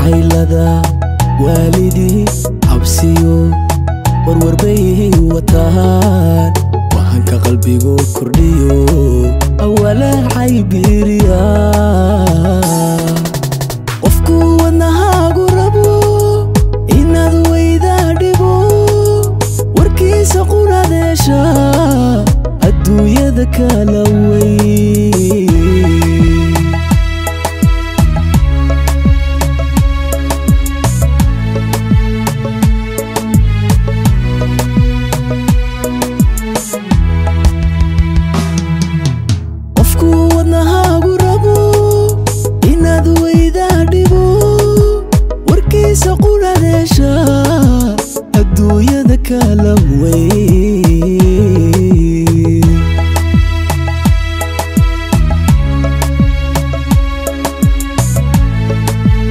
qaylada waalidii cabsiyo warwarbay wataan wahanka qalbigu kordhiyo awalan caybiriya qofku wadnahaagu rabo inaad weyda dhibo warkiisa quradeesha adduunyada kala wey adduunyada kala wey